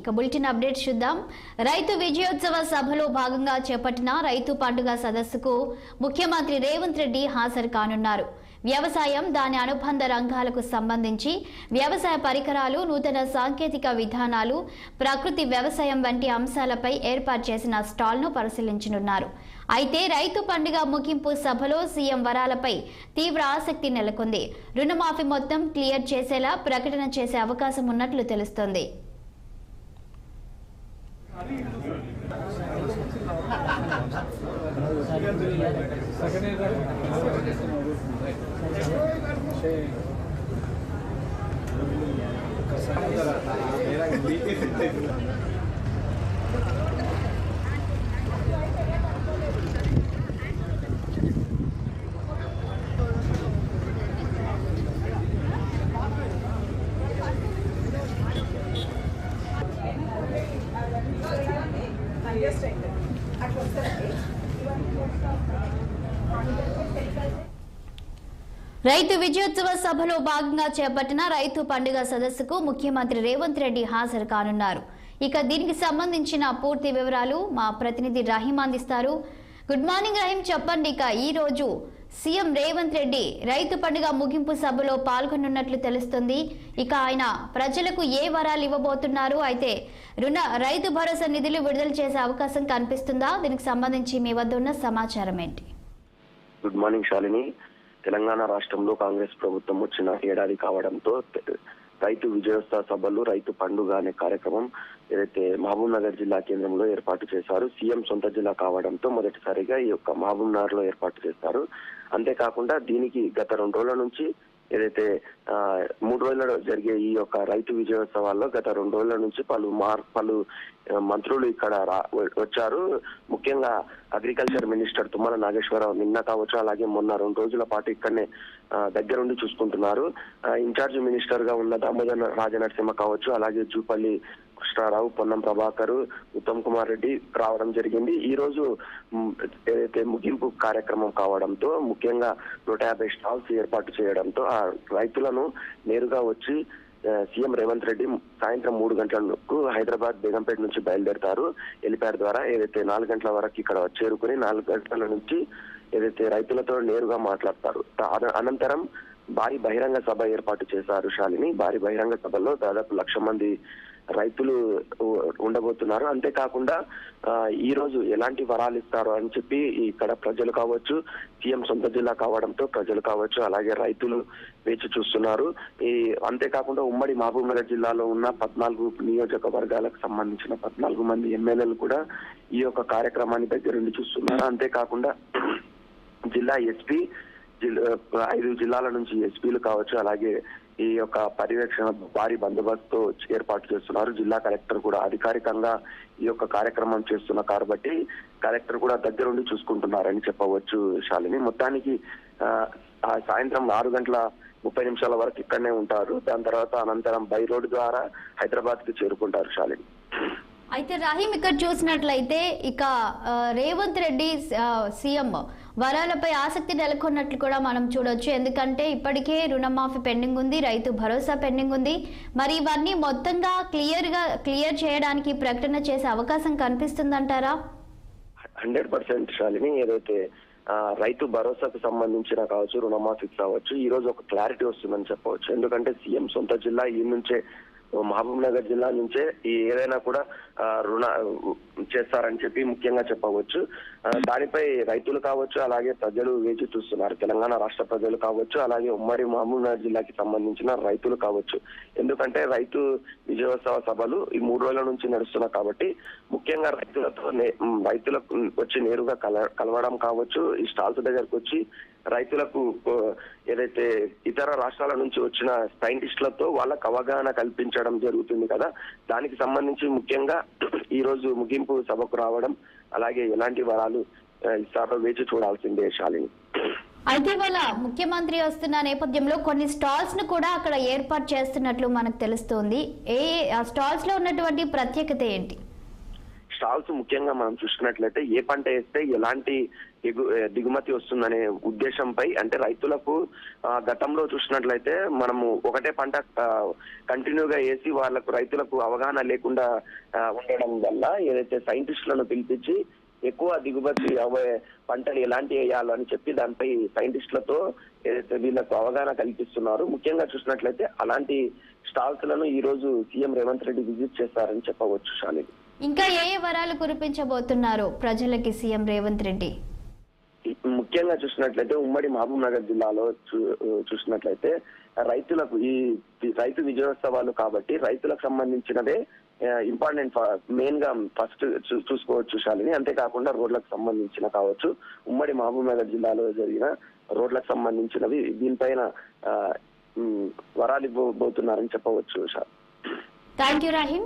ఇక bulletin update చూద్దాం. రైతు విజయోత్సవ సభలో భాగంగా చేపట్టిన రైతు పండుగ సదస్సుకు ముఖ్యమంత్రి రేవంత్ రెడ్డి హాజరు కానున్నారు. వ్యవసాయం, దాని అనుబంధ రంగాలకు సంబంధించి వ్యవసాయ పరికరాలు, నూతన సాంకేతిక విధానాలు, ప్రకృతి వ్యవసాయం వంటి అంశాలపై ఏర్పాటు చేసిన స్టాల్ను పరిశీలించనున్నారు. అయితే రైతు పండుగ ముగింపు సభలో సీఎం వరాలపై తీవ్ర ఆసక్తి నెలకొంది. రుణమాఫీ మొత్తం క్లియర్ చేసేలా ప్రకటన చేసే అవకాశం ఉన్నట్లు తెలుస్తోంది. రైతు విజయోత్సవ సభలో భాగంగా చేపట్టిన రైతు పండుగ సదస్సుకు ముఖ్యమంత్రి రేవంత్ రెడ్డి హాజరు కానున్నారు. ఇక దీనికి సంబంధించిన పూర్తి వివరాలు మా ప్రతినిధి రహీం అందిస్తారు. గుడ్ మార్నింగ్ రహీం, చెప్పండి. ఇక ఈ రోజు సీఎం రేవంత్ రెడ్డి రైతు పండుగ ముగింపు సభలో పాల్గొనున్నట్లు తెలుస్తుంది. ఇక ఆయన ప్రజలకు ఏ వరాలు ఇవ్వబోతున్నారు? అయితే రైతు భరోసా నిధులు విడుదల చేసే అవకాశం కనిపిస్తుందా? దీనికి సంబంధించి మీ వద్ద ఉన్న సమాచారం ఏంటి? Good morning Shalini. తెలంగాణ రాష్ట్రంలో కాంగ్రెస్ ప్రభుత్వం వచ్చిన ఏడాది కావడంతో రైతు విజయోత్సవ సభలు, రైతు పండుగ అనే కార్యక్రమం ఏదైతే మహబూబ్ నగర్ జిల్లా కేంద్రంలో ఏర్పాటు చేశారు. సీఎం సొంత జిల్లా కావడంతో మొదటిసారిగా ఈ యొక్క మహబూబ్ నగర్ లో ఏర్పాటు చేస్తారు. అంతేకాకుండా దీనికి గత 2 రోజుల నుంచి ఏదైతే 3 రోజులలో జరిగే ఈ యొక్క రైతు విజయోత్సవాల్లో గత 2 రోజుల నుంచి పలు మంత్రులు ఇక్కడ వచ్చారు. ముఖ్యంగా అగ్రికల్చర్ మినిస్టర్ తుమ్మల నాగేశ్వరరావు నిన్న కావచ్చు, అలాగే మొన్న 2 రోజుల పాటు ఇక్కడనే దగ్గరుండి చూసుకుంటున్నారు. ఇన్ఛార్జ్ మినిస్టర్ గా ఉన్న దామోదర్ రాజనరసింహ కావచ్చు, అలాగే జూపల్లి కృష్ణారావు, పొన్నం ప్రభాకర్, ఉత్తమ్ కుమార్ రెడ్డి రావడం జరిగింది. ఈ రోజు ఏదైతే ముగింపు కార్యక్రమం కావడంతో ముఖ్యంగా 150 స్టాల్స్ ఏర్పాటు చేయడంతో ఆ రైతులను నేరుగా వచ్చి సీఎం రేవంత్ రెడ్డి సాయంత్రం 3 గంటలకు హైదరాబాద్ బేగంపేట నుంచి బయలుదేరతారు. హెలిప్యాడ్ ద్వారా ఏదైతే 4 గంటల వరకు ఇక్కడ చేరుకుని 4 గంటల నుంచి ఏదైతే రైతులతో నేరుగా మాట్లాడతారు. అనంతరం భారీ బహిరంగ సభ ఏర్పాటు చేశారు శాలిని. భారీ బహిరంగ సభలో దాదాపు 1,00,000 మంది రైతులు ఉండబోతున్నారు. అంతేకాకుండా ఈ రోజు ఎలాంటి వరాలు ఇస్తారు అని చెప్పి ఇక్కడ ప్రజలు కావచ్చు, సీఎం సొంత జిల్లా కావడంతో ప్రజలు కావచ్చు, అలాగే రైతులు వేచి చూస్తున్నారు. అంతేకాకుండా ఉమ్మడి మహబూబ్ నగర్ జిల్లాలో ఉన్న 14 నియోజకవర్గాలకు సంబంధించిన 14 మంది ఎమ్మెల్యేలు కూడా ఈ యొక్క కార్యక్రమాన్ని దగ్గరుండి చూస్తున్నారు. అంతేకాకుండా జిల్లా ఎస్పీ 5 జిల్లాల నుంచి ఎస్పీలు కావచ్చు, అలాగే ఈ యొక్క పర్యవేక్షణ భారీ బందోబస్తు ఏర్పాటు చేస్తున్నారు. జిల్లా కలెక్టర్ కూడా అధికారికంగా ఈ యొక్క కార్యక్రమం చేస్తున్నారు కాబట్టి కలెక్టర్ కూడా దగ్గరుండి చూసుకుంటున్నారని చెప్పవచ్చు శాలిని. మొత్తానికి సాయంత్రం 6:30 వరకు ఇక్కడనే ఉంటారు. దాని తర్వాత అనంతరం బై రోడ్ ద్వారా హైదరాబాద్ కి చేరుకుంటారు శాలిని. అయితే రహీం, ఇక్కడ చూసినట్లయితే ఇక రేవంత్ రెడ్డి సీఎం వరాలపై ఆసక్తి నెలకొన్నట్లు కూడా మనం చూడొచ్చు. ఎందుకంటే ఇప్పటికే రుణమాఫీ పెండింగ్ ఉంది, రైతు భరోసా పెండింగ్ ఉంది. మరి ఇవన్నీ మొత్తంగా క్లియర్ చేయడానికి ప్రకటన చేసే అవకాశం కనిపిస్తుందంటారా? 100% శాలిని. ఏదైతే రైతు భరోసాకు సంబంధించిన కావచ్చు, రుణమాఫీకి కావచ్చు, ఈ రోజు ఒక క్లారిటీ వస్తుందని చెప్పవచ్చు. ఎందుకంటే సీఎం సొంత జిల్లా ఈ నుంచే మహబూబ్ నగర్ జిల్లా నుంచే ఏదైనా కూడా రుణ చేస్తారని చెప్పి ముఖ్యంగా చెప్పవచ్చు. దానిపై రైతులు కావచ్చు, అలాగే ప్రజలు వేచి చూస్తున్నారు. తెలంగాణ రాష్ట్ర ప్రజలు కావచ్చు, అలాగే ఉమ్మడి మహబూబ్ నగర్ జిల్లాకి సంబంధించిన రైతులు కావచ్చు. ఎందుకంటే రైతు విజయోత్సవ సభలు ఈ 3 రోజుల నుంచి నడుస్తున్నాయి కాబట్టి ముఖ్యంగా రైతులకు వచ్చి నేరుగా కలవడం కావచ్చు, ఈ స్టాల్స్ దగ్గరకు వచ్చి రైతులకు ఏదైతే ఇతర రాష్ట్రాల నుంచి వచ్చిన సైంటిస్టులతో వాళ్ళకు అవగాహన కల్పించడం జరుగుతుంది కదా, దానికి సంబంధించి ముఖ్యంగా ఈ రోజు ముగింపు సభకు రావడం, అలాగే ఎలాంటి వరాలు ఇస్తారో వేచి చూడాల్సిందే శాలిని. అయితే వాళ్ళ ముఖ్యమంత్రి వస్తున్న నేపథ్యంలో కొన్ని స్టాల్స్ ను కూడా అక్కడ ఏర్పాటు చేస్తున్నట్లు మనకు తెలుస్తోంది. ఆ స్టాల్స్ లో ఉన్నటువంటి ప్రత్యేకత ఏంటి? స్టాల్స్ ముఖ్యంగా మనం చూసుకున్నట్లయితే ఏ పంట వేస్తే ఎలాంటి దిగుమతి వస్తుందనే ఉద్దేశంపై, అంటే రైతులకు గతంలో చూసినట్లయితే మనము ఒకటే పంట కంటిన్యూగా వేసి రైతులకు అవగాహన లేకుండా ఉండడం వల్ల ఏదైతే సైంటిస్టులను పిలిపించి ఎక్కువ దిగుబడి అవ్వే పంటలు ఎలాంటి వేయాలో అని చెప్పి దానిపై సైంటిస్టులతో ఏదైతే వీళ్ళకు అవగాహన కల్పిస్తున్నారు. ముఖ్యంగా చూసినట్లయితే అలాంటి స్టాల్స్ లను ఈ రోజు సీఎం రేవంత్ రెడ్డి విజిట్ చేస్తారని చెప్పవచ్చు. శాలిని, ఇంకా ఏ వరాలు కురిపించబోతున్నారు ప్రజలకి సీఎం రేవంత్ రెడ్డి? ముఖ్యంగా చూసినట్లయితే ఉమ్మడి మహబూబ్ నగర్ జిల్లాలో చూసినట్లయితే రైతులకు ఈ రైతు విజయోత్సవాలు కాబట్టి రైతులకు సంబంధించినదే ఇంపార్టెంట్, మెయిన్ గా ఫస్ట్ చూసుకోవచ్చు శాలిని. అంతేకాకుండా రోడ్లకు సంబంధించిన కావచ్చు, ఉమ్మడి మహబూబ్ నగర్ జిల్లాలో జరిగిన రోడ్లకు సంబంధించినవి దీనిపైన వరాలు ఇవ్వబోతున్నారని చెప్పవచ్చు. Thank you రాహిం.